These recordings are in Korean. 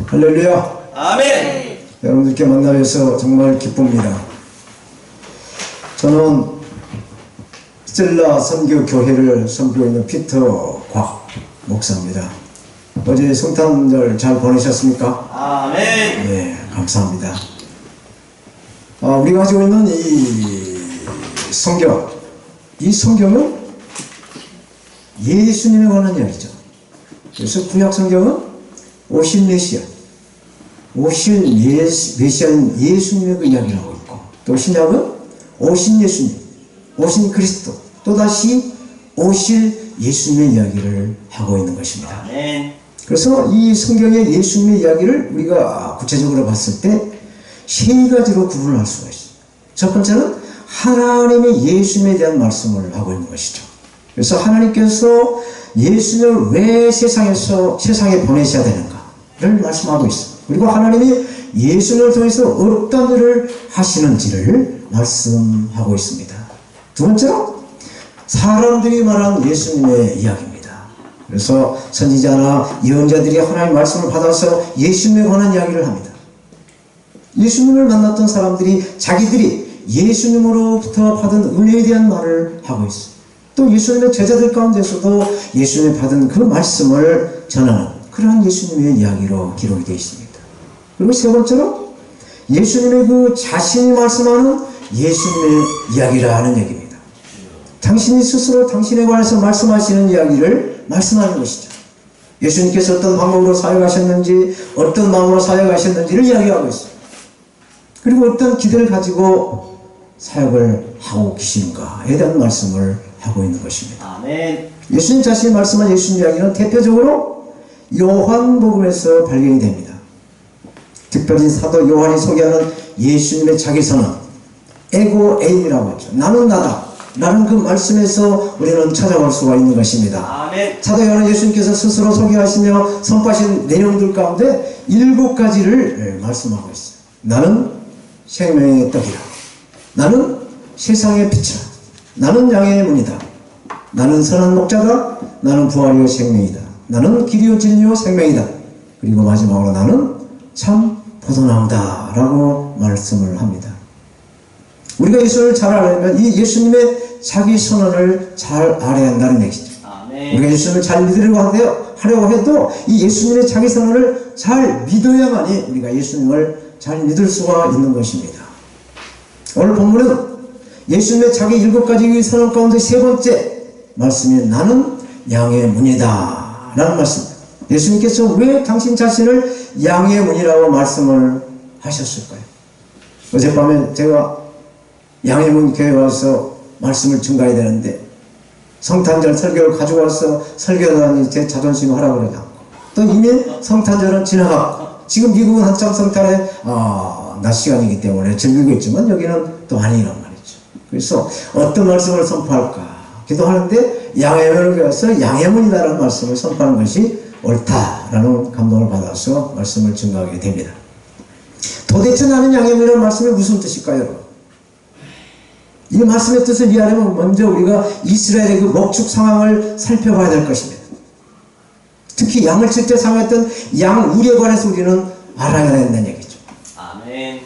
할렐루야. 아멘. 여러분들께 만나뵈서 정말 기쁩니다. 저는 스텔라 선교교회를 섬기고 있는 피터 곽 목사입니다. 어제 성탄절 잘 보내셨습니까? 아멘. 네, 감사합니다. 우리가 가지고 있는 이 성경은 예수님에 관한 이야기죠. 그래서 구약 성경은 오신 메시아, 오신 메시아인 예수님의 그 이야기를 하고 있고, 또 신약은 오신 예수님, 오신 그리스도, 또다시 오실 예수님의 이야기를 하고 있는 것입니다. 아멘. 그래서 이 성경의 예수님의 이야기를 우리가 구체적으로 봤을 때 세 가지로 구분할 수가 있어요. 첫 번째는 하나님의 예수님에 대한 말씀을 하고 있는 것이죠. 그래서 하나님께서 예수님을 왜 세상에 보내셔야 되는가를 말씀하고 있어요. 그리고 하나님이 예수님을 통해서 어떤 일을 하시는지를 말씀하고 있습니다. 두 번째로 사람들이 말한 예수님의 이야기입니다. 그래서 선지자나 예언자들이 하나님의 말씀을 받아서 예수님에 관한 이야기를 합니다. 예수님을 만났던 사람들이 자기들이 예수님으로부터 받은 은혜에 대한 말을 하고 있어요. 또 예수님의 제자들 가운데서도 예수님이 받은 그 말씀을 전하는 그러한 예수님의 이야기로 기록이 되어 있습니다. 그리고 세 번째로 예수님의 그 자신이 말씀하는 예수님의 이야기라 하는 얘기입니다. 당신이 스스로 당신에 관해서 말씀하시는 이야기를 말씀하는 것이죠. 예수님께서 어떤 방법으로 사역하셨는지, 어떤 마음으로 사역하셨는지를 이야기하고 있어요. 그리고 어떤 기대를 가지고 사역을 하고 계신가에 대한 말씀을 하고 있는 것입니다. 아멘. 예수님 자신이 말씀한 예수님 이야기는 대표적으로 요한복음에서 발견이 됩니다. 특별히 사도 요한이 소개하는 예수님의 자기선언, 에고 에임이라고 하죠. 나는 나다. 라는 그 말씀에서 우리는 찾아볼 수가 있는 것입니다. 아멘. 사도 요한은 예수님께서 스스로 소개하시며 선포하신 내용들 가운데 7가지를 말씀하고 있어요. 나는 생명의 떡이라. 나는 세상의 빛이라. 나는 양의 문이다. 나는 선한 목자다. 나는 부활이요 생명이다. 나는 길이요 진리요 생명이다. 그리고 마지막으로 나는 참 포도나무다 라고 말씀을 합니다. 우리가 예수를 잘 알려면 이 예수님의 자기 선언을 잘 알아야 한다는 얘기죠. 아멘. 우리가 예수님을 잘 하려고 해도 이 예수님의 자기 선언을 잘 믿어야만이 우리가 예수님을 잘 믿을 수가 있는 것입니다. 오늘 본문은 예수님의 자기 7가지 선언 가운데 세 번째 말씀이 나는 양의 문이다 라는 말씀입니다. 예수님께서 왜 당신 자신을 양의 문이라고 말씀을 하셨을까요? 어젯밤에 제가 양의 문 교회에 와서 말씀을 증가해야 되는데 성탄절 설교를 가지고 와서 설교하다니 제 자존심 하라고 그러지 않고, 또 이미 성탄절은 지나갔고 지금 미국은 한참 성탄에 낮 시간이기 때문에 즐기고 있지만 여기는 또 아니란 말이죠. 그래서 어떤 말씀을 선포할까 기도하는데 양의 문을 배워서 양의 문이다라는 말씀을 선포하는 것이 옳다라는 감동을 받아서 말씀을 증가하게 됩니다. 도대체 나는 양의 문이라는 말씀이 무슨 뜻일까요, 여러분? 이 말씀의 뜻을 이해하려면 먼저 우리가 이스라엘의 그 목축 상황을 살펴봐야 될 것입니다. 특히 양을 칠 때 사용했던 양 우리에 관해서 우리는 알아야 된다는 얘기죠. 아멘.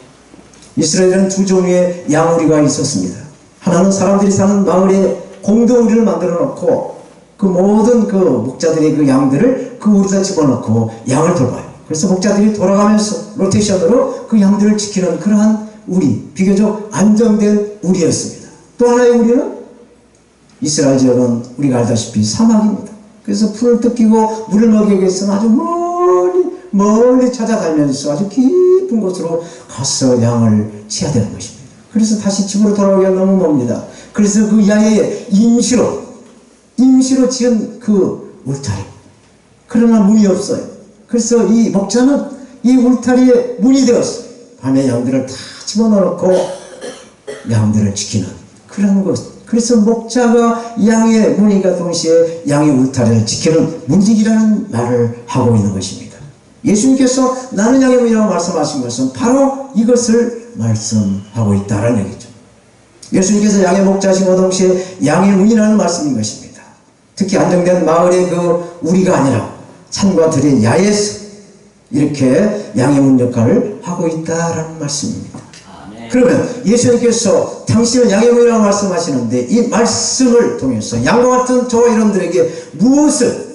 이스라엘에는 두 종류의 양 우리가 있었습니다. 하나는 사람들이 사는 마을에 공동 우리를 만들어 놓고 그 모든 그 목자들의 그 양들을 그 우리에다 집어넣고 양을 돌봐요. 그래서 목자들이 돌아가면서 로테이션으로 그 양들을 지키는 그러한 우리, 비교적 안정된 우리였습니다. 또 하나의 우리는 이스라엘 지역은 우리가 알다시피 사막입니다. 그래서 풀을 뜯기고 물을 먹이기 위해서는 아주 멀리 찾아다니면서 아주 깊은 곳으로 가서 양을 치야 되는 것입니다. 그래서 다시 집으로 돌아오기가 너무 멉니다. 그래서 그 야외에 임시로 지은 그 울타리, 그러나 문이 없어요. 그래서 이 목자는 이 울타리에 문이 되었어요. 밤에 양들을 다 집어넣고 양들을 지키는 그런 것. 그래서 목자가 양의 문이가 동시에 양의 울타리를 지키는 문직이라는 말을 하고 있는 것입니다. 예수님께서 나는 양의 문이라고 말씀하신 것은 바로 이것을 말씀하고 있다는 얘기죠. 예수님께서 양의 목자신과 동시에 양의 문이라는 말씀인 것입니다. 특히 안정된 마을의 그 우리가 아니라 산과 들의 야에서 이렇게 양의 문 역할을 하고 있다라는 말씀입니다. 아멘. 그러면 예수님께서 당신은 양의 문이라고 말씀하시는데 이 말씀을 통해서 양과 같은 저와 여러분들에게 무엇을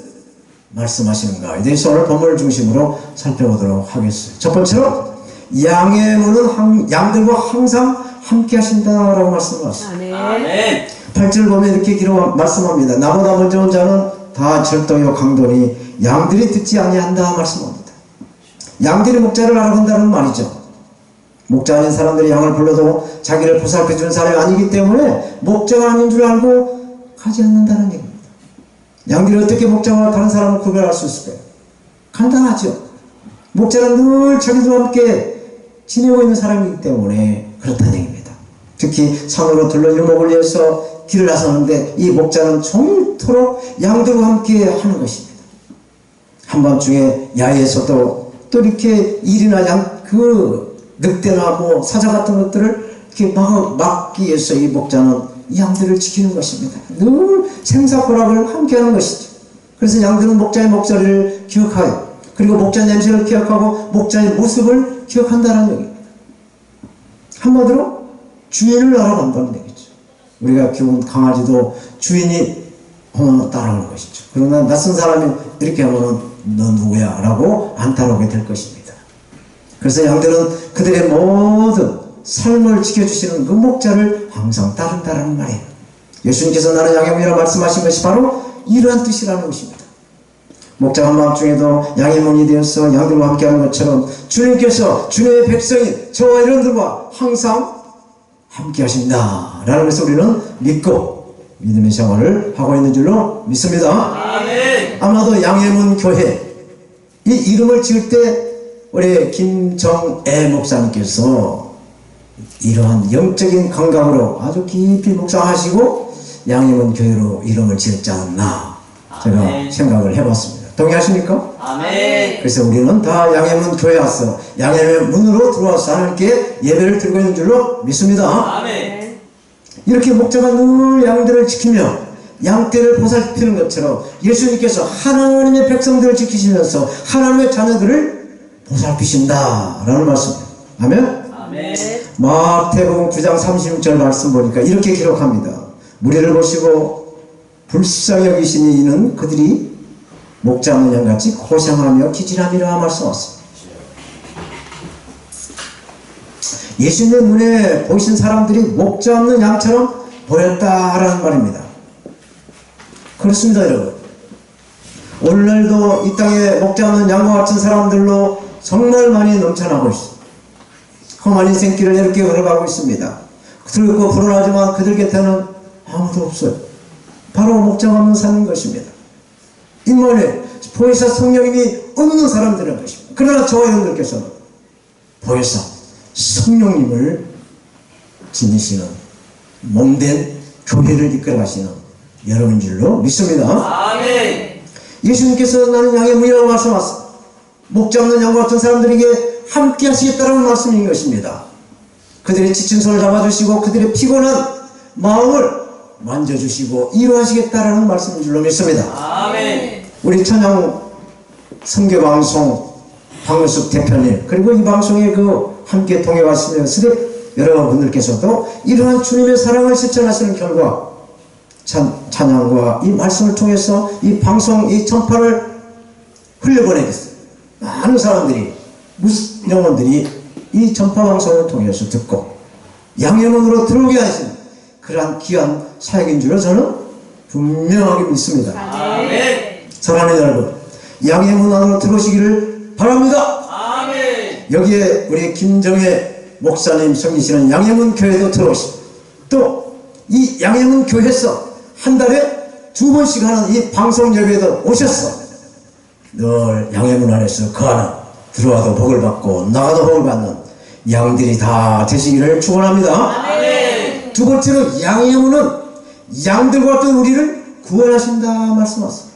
말씀하시는가에 대해서 오늘 본문을 중심으로 살펴보도록 하겠습니다. 첫 번째로 양의 문은 양들과 항상 함께 하신다라고 말씀하셨습니다. 아멘. 8절 보면 이렇게 말씀합니다. 나보다 먼저 온 자는 다 절도요 강도니 양들이 듣지 아니한다 말씀합니다. 양들이 목자를 알아본다는 말이죠. 목자 아닌 사람들이 양을 불러도 자기를 보살펴 주는 사람이 아니기 때문에 목자가 아닌 줄 알고 가지 않는다는 얘기입니다. 양들이 어떻게 목자와 다른 사람을 구별할 수 있을까요? 간단하죠. 목자는 늘 자기들과 함께 지내고 있는 사람이기 때문에 그렇다는 얘기입니다. 특히 산으로 둘러 유목을 위해서 길을 나서는데 이 목자는 종일토록 양들과 함께 하는 것입니다. 한밤중에 야외에서도 또 이렇게 일이나 늑대나 뭐 사자 같은 것들을 이렇게 막기 위해서 이 목자는 양들을 지키는 것입니다. 늘 생사고락을 함께 하는 것이죠. 그래서 양들은 목자의 목소리를 기억하여 그리고 목자 냄새를 기억하고 목자의 모습을 기억한다는 얘기입니다. 한마디로 주인을 알아간다는 얘기죠. 우리가 키운 강아지도 주인이 따라오는 것이죠. 그러나 낯선 사람이 이렇게 하면은 너 누구야? 라고 안 따라오게 될 것입니다. 그래서 양들은 그들의 모든 삶을 지켜주시는 그 목자를 항상 따른다는 말이에요. 예수님께서 나는 양의 문이라 말씀하신 것이 바로 이러한 뜻이라는 것입니다. 목자가 마음중에도 양의 문이 되어서 양들과 함께하는 것처럼 주님께서 주님의 백성인 저와 여러분들과 항상 함께 하신다 라는 것을 우리는 믿고 믿음의 생활을 하고 있는 줄로 믿습니다. 아멘. 아마도 양의 문 교회 이 이름을 지을 때 우리 김정애 목사님께서 이러한 영적인 감각으로 아주 깊이 묵상하시고 양의 문 교회로 이름을 지었지 않나 제가 아멘. 생각을 해봤습니다. 동의하십니까? 아멘. 그래서 우리는 다 양의 문 교회에 와서 양의 문으로 들어와서 하나님께 예배를 드리고 있는 줄로 믿습니다. 아멘. 이렇게 목자가 늘 양들을 지키며 양떼를 보살피는 것처럼 예수님께서 하나님의 백성들을 지키시면서 하나님의 자녀들을 보살피신다 라는 말씀입니다. 아멘. 아멘. 마태복음 9장 36절 말씀 보니까 이렇게 기록합니다. 무리를 보시고 불쌍히 여기시니 이는 그들이 목자 없는 양같이 고생하며 기질함이라 말씀하셨습니다. 예수님의 눈에 보이신 사람들이 목자 없는 양처럼 보였다라는 말입니다. 그렇습니다, 여러분. 오늘날도 이 땅에 목자 없는 양과 같은 사람들로 정말 많이 넘쳐나고 있습니다. 험한 인생길을 이렇게 걸어가고 있습니다. 그들고 불안하지만 그들 곁에는 아무도 없어요. 바로 목자가 없는 사는 것입니다. 인문에 보혜사 성령님이 없는 사람들인 것입니다. 그러나 저와 여러분들께서는 보혜사 성령님을 지니시는 몸된 교회를 이끌어가시는 여러분 줄로 믿습니다. 아멘. 예수님께서 나는 양의 문이라고 말씀하셨습니다. 목자 없는 양과 같은 사람들에게 함께 하시겠다는 말씀인 것입니다. 그들의 지친 손을 잡아주시고 그들의 피곤한 마음을 만져주시고 위로하시겠다라는 말씀인 줄로 믿습니다. 아멘. 우리 천양 선교방송 박문숙 대표님 그리고 이 방송에 함께 동행하시는 스랩 여러분들께서도 이러한 주님의 사랑을 실천하시는 결과 찬양과 이 말씀을 통해서 이 방송 이 전파를 흘려보내겠어요. 많은 사람들이 영혼들이 이 전파 방송을 통해서 듣고 양의 문으로 들어오게 하시는 그러한 귀한 사역인 줄로 저는 분명하게 믿습니다. 아멘. 사랑하는 여러분, 양의 문 안으로 들어오시기를 바랍니다. 아멘. 여기에 우리 김정혜 목사님 섬기시는 양의 문 교회도 들어오시고 또 이 양의 문 교회에서 한 달에 2번씩 하는 이 방송 예배에도 오셨어. 늘 양의 문 안에서 거하는 들어와도 복을 받고 나가도 복을 받는 양들이 다 되시기를 축원합니다. 아멘. 두 번째로 양의 문은 양들과 같은 우리를 구원하신다 말씀하셨습니다.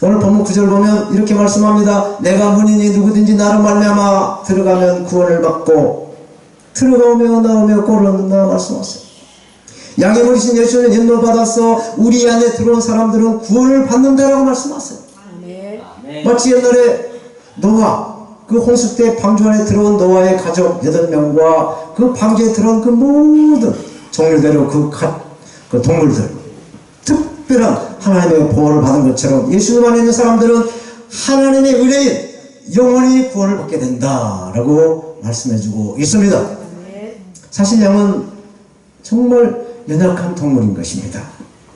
오늘 본문 9절 보면 이렇게 말씀합니다. 내가 문이니 누구든지 나로 말미암아 들어가면 구원을 받고 들어가오며 나오며 꼴을 얻는다 말씀하셨습니다. 양의 문이신 예수는 인도를 받아서 우리 안에 들어온 사람들은 구원을 받는다라고 말씀하셨어요. 아멘. 마치 옛날에 노아, 그 홍수 때 방주 안에 들어온 노아의 가족 8명과 그 방주에 들어온 그 모든 종류대로 그 동물들, 특별한 하나님의 보호를 받은 것처럼 예수님 안에 있는 사람들은 하나님의 의뢰인 영원히 구원을 받게 된다라고 말씀해주고 있습니다. 사실 양은 정말 연약한 동물인 것입니다.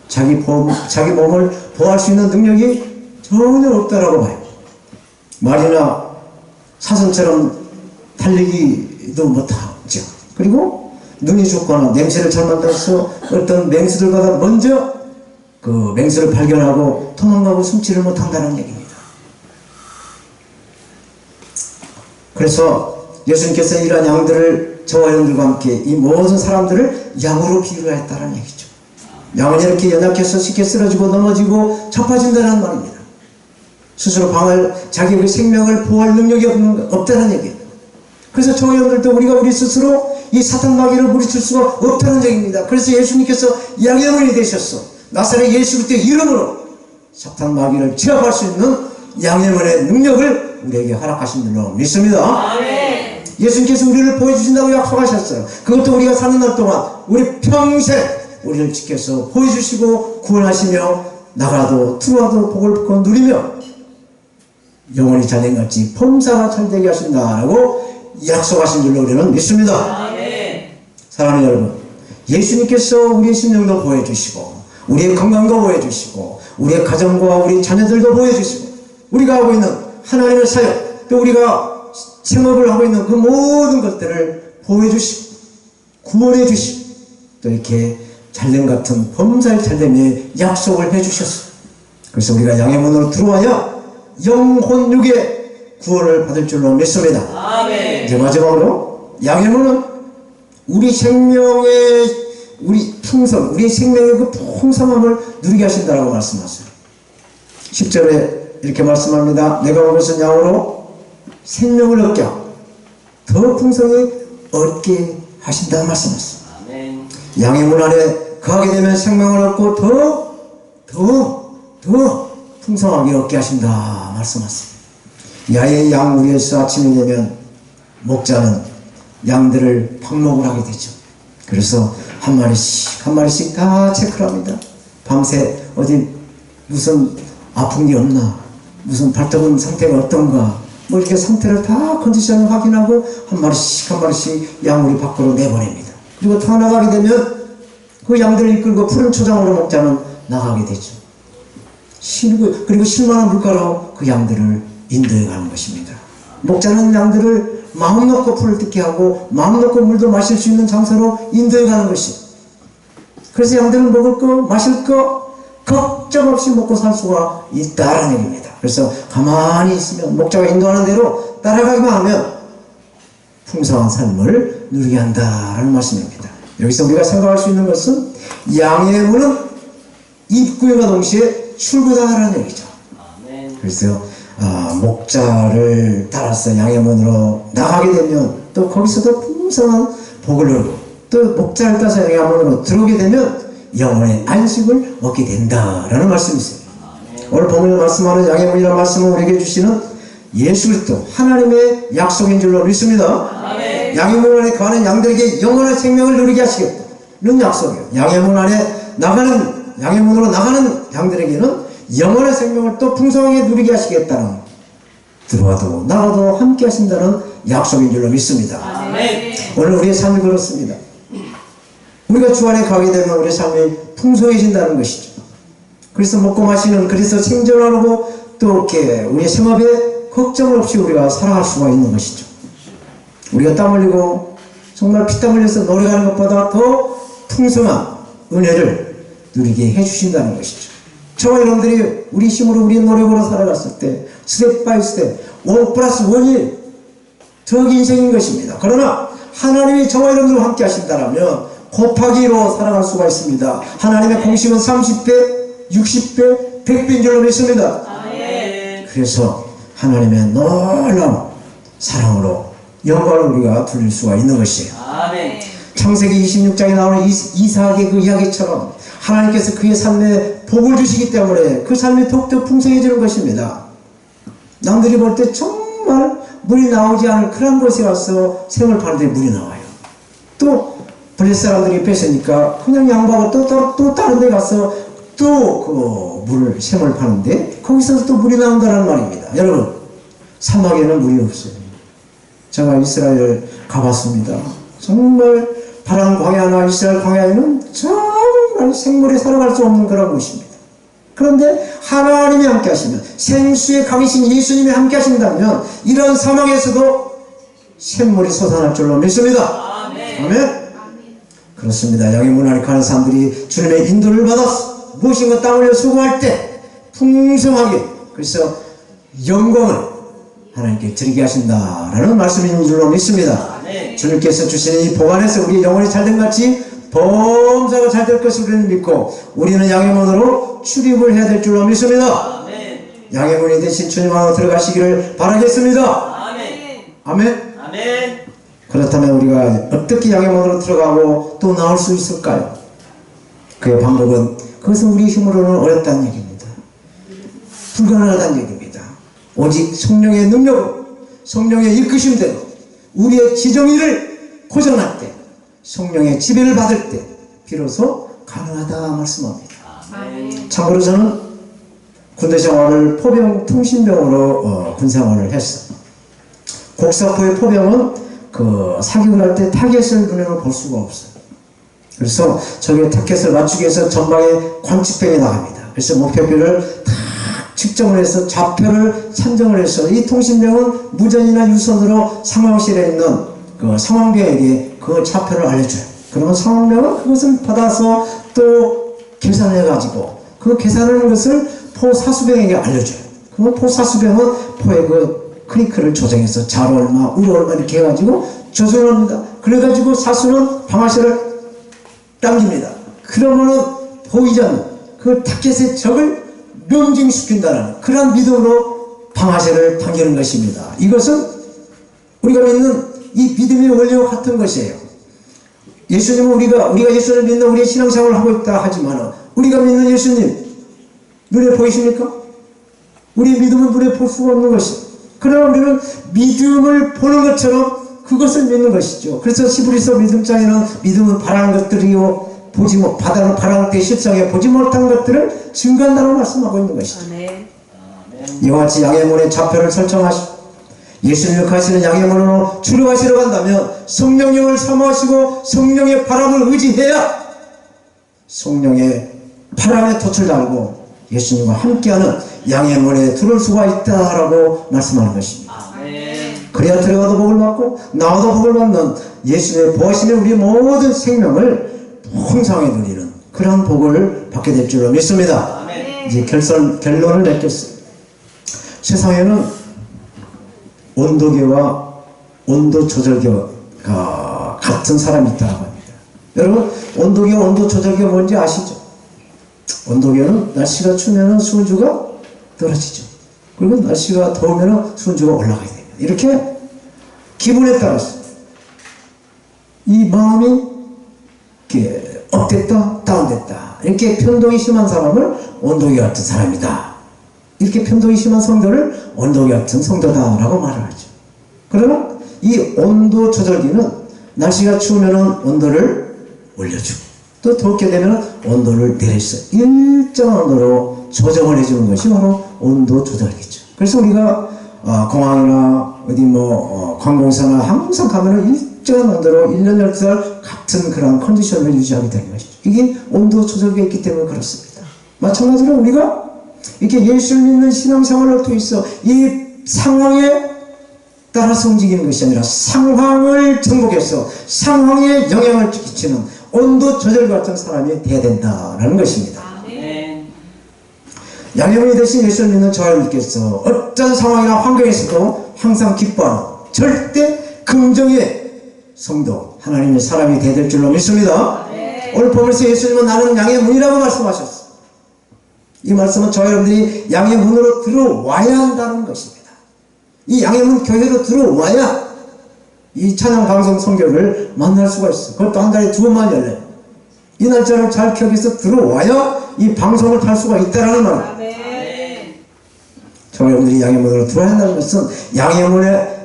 자기 몸을 보호할 수 있는 능력이 전혀 없다라고 봐요. 말이나 사슴처럼 달리기도 못하죠. 그리고 눈이 죽거나 냄새를 잘 맡아서 어떤 맹수들보다 먼저 그 맹수를 발견하고 도망가고 숨지를 못한다는 얘기입니다. 그래서 예수님께서 이러한 양들을 저와 여러분들과 함께 이 모든 사람들을 양으로 비유했다는 얘기죠. 양은 이렇게 연약해서 쉽게 쓰러지고 넘어지고 자빠진다는 말입니다. 스스로 자기의 그 생명을 보호할 능력이 없다는 얘기예요. 그래서 저와 여러분들도 우리가 우리 스스로 이 사탄 마귀를 물리칠 수가 없다는 얘기입니다. 그래서 예수님께서 양의 어머니 되셨어. 나사렛 예수 그리스도의 이름으로 사탄 마귀를 제압할 수 있는 양의 어머니의 능력을 우리에게 허락하신 줄로 믿습니다. 아멘. 예수님께서 우리를 보여주신다고 약속하셨어요. 그것도 우리가 사는 날 동안 우리 평생 우리를 지켜서 보여주시고 구원하시며 나가도 들어와도 복을 받고 누리며 영원히 잘된같이 범사가 잘되게 하신다라고 약속하신 줄로 우리는 믿습니다. 아멘. 사랑하는 여러분, 예수님께서 우리의 심령도 보여주시고 우리의 건강도 보여주시고 우리의 가정과 우리 자녀들도 보여주시고 우리가 하고 있는 하나님의 사역 또 우리가 생업을 하고 있는 그 모든 것들을 보여주시고 구원해주시고 또 이렇게 잘됨 같은 범사의 잘됨의 약속을 해주셨어요. 그래서 우리가 양의 문으로 들어와야 영혼 육의 구원을 받을 줄로 믿습니다. 아멘. 이제 마지막으로 양의 문은 우리 생명의 우리 생명의 그 풍성함을 누리게 하신다라고 말씀하세요. 10절에 이렇게 말씀합니다. 내가 온 것은 양으로 생명을 얻게 하고 더 풍성히 얻게 하신다는 말씀하세요. 아멘. 양의 문 안에 거하게 되면 생명을 얻고 더 풍성하게 얻게 하신다 말씀하세요. 야외 양 우리에서 아침이 되면 목자는 양들을 방목을 하게 되죠. 그래서 한 마리씩 다 체크를 합니다. 밤새 어디 무슨 아픈 게 없나, 무슨 발톱은 상태가 어떤가, 뭐 이렇게 상태를 다 컨디션을 확인하고 한 마리씩 양우리 밖으로 내보냅니다. 그리고 다 나가게 되면 그 양들을 이끌고 푸른 초장으로 목자는 나가게 되죠. 그리고 실만한 물가로 그 양들을 인도해 가는 것입니다. 목자는 양들을 마음 놓고 풀을 뜯게 하고 마음 놓고 물도 마실 수 있는 장소로 인도해 가는 것이. 그래서 양들은 먹을 거 마실 거 걱정 없이 먹고 살 수가 있다는 얘기입니다. 그래서 가만히 있으면 목자가 인도하는 대로 따라가기만 하면 풍성한 삶을 누리게 한다라는 말씀입니다. 여기서 우리가 생각할 수 있는 것은 양의 문은 입구와 동시에 출구다라는 얘기죠. 아멘. 그래서 목자를 따라서 양의 문으로 나가게 되면 또 거기서도 풍성한 복을 누리고 또 목자를 따라서 양의 문으로 들어오게 되면 영혼의 안식을 얻게 된다라는 말씀이세요. 오늘 본문에 말씀하는 양의 문이라는 말씀을 우리에게 주시는 예수 그리스도 하나님의 약속인 줄로 믿습니다. 아멘. 양의 문 안에 거하는 양들에게 영원한 생명을 누리게 하시겠다는 약속이에요. 양의 문으로 나가는 양들에게는 영원한 생명을 또 풍성하게 누리게 하시겠다는, 들어와도 나가도 함께 하신다는 약속인 줄로 믿습니다. 아멘. 오늘 우리의 삶이 그렇습니다. 우리가 주 안에 가게 되면 우리의 삶이 풍성해진다는 것이죠. 그래서 먹고 마시는, 그래서 생존하고 또 이렇게 우리의 생업에 걱정 없이 우리가 살아갈 수가 있는 것이죠. 우리가 땀 흘리고 정말 피땀 흘려서 노력하는 것보다 더 풍성한 은혜를 누리게 해주신다는 것이죠. 저와 여러분들이 우리 힘으로 우리 노력으로 살아갔을 때 스텝 바이 스텝 1+1이 저 인생인 것입니다. 그러나 하나님이 저와 여러분들과 함께 하신다면 곱하기로 살아갈 수가 있습니다. 하나님의 공식은 30배, 60배, 100배인 줄로 믿습니다. 아멘. 그래서 하나님의 놀라운 사랑으로 영광을 우리가 돌릴 수가 있는 것이에요. 아멘. 창세기 26장에 나오는 이삭의 그 이야기처럼 하나님께서 그의 삶에 복을 주시기 때문에 그 삶이 더욱더 풍성해지는 것입니다. 남들이 볼 때 정말 물이 나오지 않을 그런 곳에 와서 샘을 파는데 물이 나와요. 또 블레 사람들이 뺏으니까 그냥 양보하고 또 다른 데 가서 또 그 물을 샘을 파는데 거기서 또 물이 나온다는 말입니다. 여러분, 사막에는 물이 없어요. 제가 이스라엘 가봤습니다. 정말 파란 광야나 이스라엘 광야에는 정말 생물이 살아갈 수 없는 그런 곳입니다. 그런데 하나님이 함께 하시면, 생수에 강이신 예수님이 함께 하신다면 이런 사막에서도 샘물이 솟아날 줄로 믿습니다. 아멘. 아멘. 그렇습니다. 양의 문화를 가는 사람들이 주님의 인도를 받아서 무엇인가 땀 흘려 수고할 때 풍성하게, 그래서 영광을 하나님께 드리게 하신다라는 말씀인 줄로 믿습니다. 아멘. 주님께서 주시는 이 복 안에서 우리 영혼이 잘된 같이 범사가 잘 될 것을 우리는 믿고, 우리는 양의 문으로 출입을 해야 될 줄로 믿습니다. 아멘. 양의 문이 되신 주님 안으로 들어가시기를 바라겠습니다. 아멘. 아멘. 아멘. 그렇다면 우리가 어떻게 양의 문으로 들어가고 또 나올 수 있을까요? 그의 방법은, 그것은 우리 힘으로는 어렵다는 얘기입니다. 불가능하다는 얘기입니다. 오직 성령의 능력으로, 성령의 이끄심대로, 우리의 지정의를 고정할 때, 성령의 지배를 받을 때 비로소 가능하다 말씀합니다. 아멘. 참고로 저는 군대 생활을 포병 통신병으로 군생활을 했어요. 곡사포의 포병은 그 사격을 할 때 타겟을 눈으로 볼 수가 없어요. 그래서 저기 타겟을 맞추기 위해서 전방에 관측병이 나갑니다. 그래서 목표표를 다 측정을 해서 좌표를 산정을 해서 이 통신병은 무전이나 유선으로 상황실에 있는 그 상황병에게 그 좌표를 알려줘요. 그러면 상황병은 그것을 받아서 또 계산해 가지고 그 계산하는 것을 포 사수병에게 알려줘요. 그러면 포 사수병은 포의 그 크리크를 조정해서 잘 얼마, 울 얼마 이렇게 해가지고 조정을 합니다. 그래가지고 사수는 방아쇠를 당깁니다. 그러면은 보이지 않는 그 타켓의 적을 명중시킨다는 그런 믿음으로 방아쇠를 당기는 것입니다. 이것은 우리가 믿는 이 믿음의 원리와 같은 것이에요. 예수님은 우리가 예수를 믿는 우리의 신앙생활을 하고 있다 하지만, 우리가 믿는 예수님 눈에 보이십니까? 우리의 믿음은 눈에 볼 수가 없는 것이에요. 그러나 우리는 믿음을 보는 것처럼 그것을 믿는 것이죠. 그래서 히브리서 믿음장에는 믿음은 바라는 것들이요 바라는 때 실상에 보지 못한 것들을 증거한다고 말씀하고 있는 것이죠. 아멘. 이와 같이 양의 문에 좌표를 설정하시고 예수님을 가시는 양의 문으로 출입하시러 간다면 성령님을 사모하시고 성령의 바람을 의지해야 성령의 바람에 돛을 달고 예수님과 함께하는 양의 문에 들어올 수가 있다라고 말씀하는 것입니다. 아멘. 그래야 들어가도 복을 받고 나와도 복을 받는 예수님의 보호하심에 우리 모든 생명을 풍성하게 누리는 그런 복을 받게 될 줄로 믿습니다. 아멘. 이제 결론을 맺겠습니다. 세상에는 온도계와 온도 조절계가 같은 사람이 있다고 합니다. 여러분, 온도계와 온도 조절계가 뭔지 아시죠? 온도계는 날씨가 추우면 수온주가 떨어지죠. 그리고 날씨가 더우면 수온주가 올라가야 됩니다. 이렇게 기분에 따라서 이 마음이 이렇게 업됐다 다운됐다 이렇게 변동이 심한 사람을 온도계 같은 사람이다, 이렇게 변동이 심한 성도를 온도계 같은 성도다라고 말을 하죠. 그러나 이 온도 조절기는 날씨가 추우면 온도를 올려주고 또 덥게 되면 온도를 내려서 일정한 온도로 조정을 해주는 것이 바로 온도 조절기죠. 그래서 우리가 공항이나 어디 관공서나 항상 가면은 일정한 온도로 1년 12달 같은 그런 컨디션을 유지하게 되는 것이죠. 이게 온도 조절기가 있기 때문에 그렇습니다. 마찬가지로 우리가 이렇게 예수를 믿는 신앙생활을 통해서 이 상황에 따라서 움직이는 것이 아니라 상황을 정복해서 상황에 영향을 끼치는 온도 조절 같은 사람이 되어야 된다는 것입니다. 아멘. 양의 문이 되신 예수를 믿는 저 여러분께서 어떤 상황이나 환경에서도 항상 기뻐하는 절대 긍정의 성도, 하나님의 사람이 되어야 될 줄로 믿습니다. 오늘 보면서 예수님은 나는 양의 문이라고 말씀하셨어요. 이 말씀은 저 여러분들이 양의 문으로 들어와야 한다는 것입니다. 이 양의 문 교회로 들어와야 이 찬양 방송 선교를 만날 수가 있어요. 그것도 한 달에 2번만 열려요. 이 날짜를 잘 기억해서 들어와야 이 방송을 탈 수가 있다는 말이에요. 아멘. 저 여러분들이 양의 문으로 들어와야 한다는 것은 양의 문에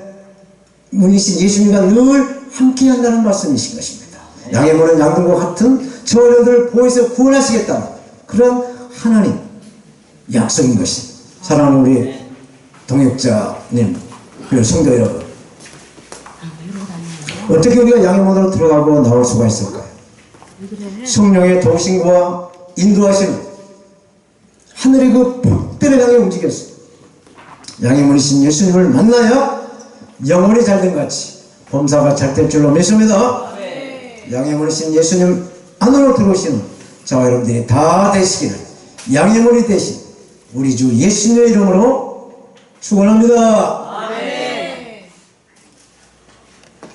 문이신 예수님과 늘 함께 한다는 말씀이신 것입니다. 양의 문은 양들과 같은 저 어린이들을 보호해서 구원하시겠다는 그런 하나님 약속인 것입니다. 사랑하는 우리 동역자님 그리고 성도 여러분, 어떻게 우리가 양의 문으로 들어가고 나올 수가 있을까요? 성령의 도우심과 인도하시는 하늘의 그 복대를 향해 움직였어요. 양의 문이신 예수님을 만나야 영혼이 잘된 같이 범사가 잘 될 줄로 믿습니다. 양의 문이신 예수님 안으로 들어오시는 저와 여러분들이 다 되시기를 양의 문이 되신 우리 주 예수님의 이름으로 축원합니다.